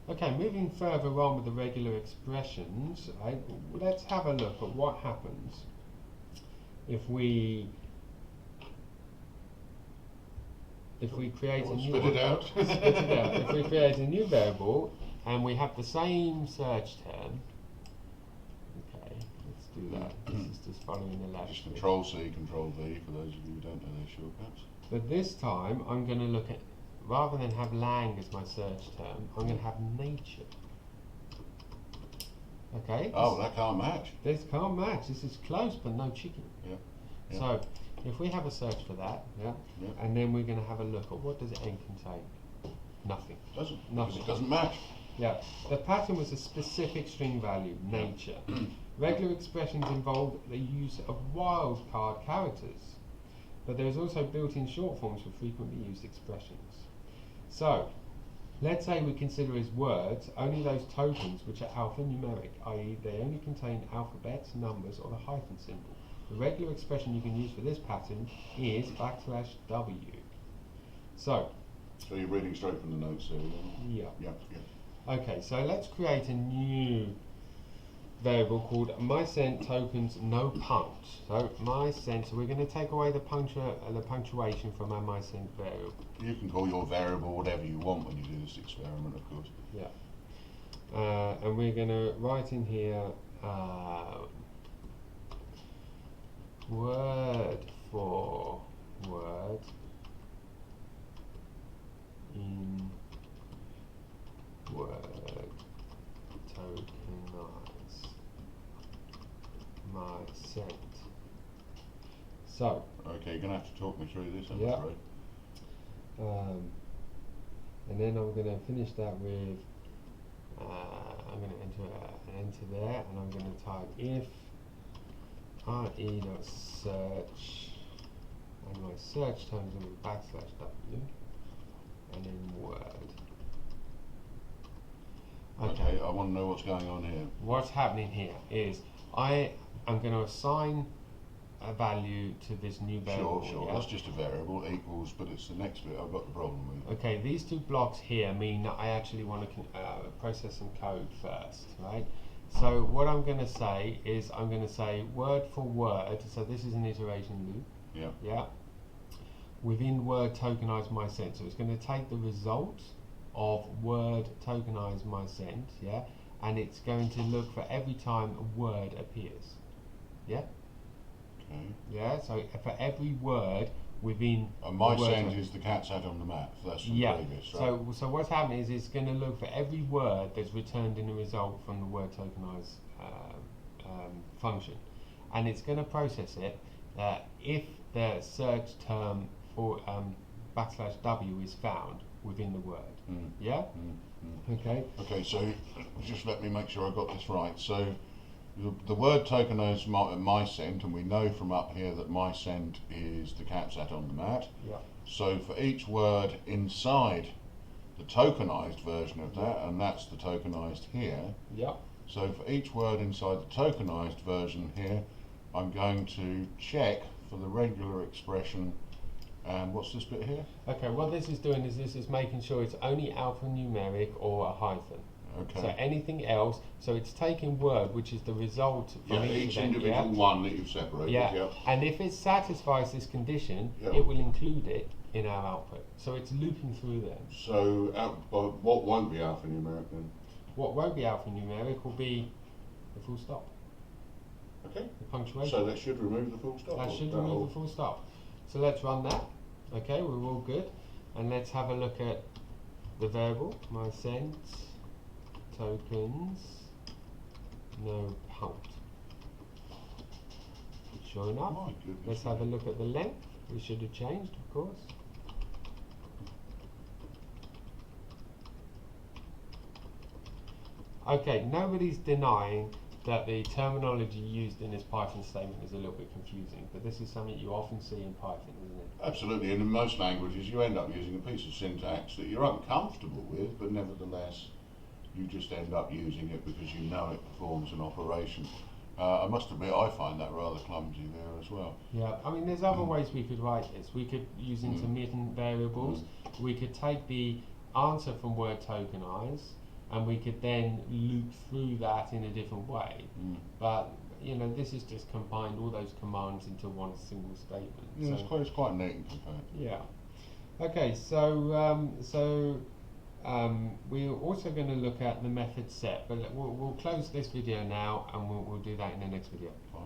Okay, moving further on with the regular expressions, let's have a look at what happens if we create a new spit it out. spit it out. If we create a new variable and we have the same search term, okay, let's do that. This is just following the left. Just Control C, Control V for those of you who don't know their shortcuts. But this time I'm going to look at, rather than have lang as my search term, I'm going to have nature. Okay. Oh, that can't match. This can't match. This is close, but no chicken. Yeah. Yeah. So, if we have a search for that, Yeah. and then we're going to have a look at what does n contain? Nothing. Doesn't. Nothing. Because it doesn't match. Yeah. The pattern was a specific string value, nature. Regular expressions involve the use of wildcard characters, but there is also built-in short forms for frequently used expressions. So, let's say we consider as words only those tokens which are alphanumeric, i.e. they only contain alphabets, numbers, or the hyphen symbol. The regular expression you can use for this pattern is \w. So you're reading straight from the notes there, yeah. Yeah. Okay, so let's create a new variable called mySent tokens no punch. So mySent, so we're going to take away the punctuation from our mySent variable. You can call your variable whatever you want when you do this experiment, of course. Yeah. And we're going to write in here word for word in word tokenize mySent. So Okay, you're going to have to talk me through this, I'm Yeah. afraid. and then I'm going to finish that with I'm going to enter there, and I'm going to type if re.search, and my search term is going to be \w, and then word. Okay, I want to know what's going on here. What's happening here is I am going to assign a value to this new variable. Sure, yeah? that's just a variable, equals, but it's the next bit I've got the problem with. Okay, these two blocks here mean that I actually want to process some code first, right? So what I'm going to say is I'm going to say word for word, so this is an iteration loop, Yeah. yeah, within word tokenize mySent. So it's going to take the result of word tokenize mySent, yeah, and it's going to look for every time a word appears, yeah? Okay. Yeah, so for every word within And the word mySent token- is the cat sat on the mat. That's from yeah. previous, right? So what's happening is it's going to look for every word that's returned in a result from the word tokenize function, and it's going to process it if the search term for \w is found within the word. Mm. Yeah. Okay. Okay, so just let me make sure I got this right. So the word tokenized mySent, and we know from up here that mySent is the cat sat on the mat. Yeah. So for each word inside the tokenized version of that, and that's the tokenized here, Yeah. so for each word inside the tokenized version here, I'm going to check for the regular expression, and what's this bit here? Okay. What this is doing is this is making sure it's only alphanumeric or a hyphen. Okay. So anything else, so it's taking word, which is the result from Each of them, individual yeah? one that you've separated. Yeah, and if it satisfies this condition, Yeah. it will include it in our output. So it's looping through them. So what won't be alphanumeric then? What won't be alphanumeric will be the full stop, Okay. the punctuation. So that should remove the full stop. That or should that remove whole- the full stop. So let's run that. Okay, we're all good. And let's have a look at the variable, mySent tokens no punct. Sure enough. My goodness Let's have a me. look at the length. We should have changed, of course. Okay, nobody's denying that the terminology used in this Python statement is a little bit confusing, but this is something you often see in Python, isn't it? Absolutely, and in most languages you end up using a piece of syntax that you're uncomfortable with, but nevertheless you just end up using it because you know it performs an operation. I must admit I find that rather clumsy there as well. Yeah, I mean there's other ways we could write this. We could use intermittent variables. We could take the answer from word tokenize and we could then loop through that in a different way. But you know, this has just combined all those commands into one single statement. Yeah, So, it's quite neat and compact. yeah. Okay, we're also going to look at the method set, but we'll close this video now, and we'll do that in the next video. Fine.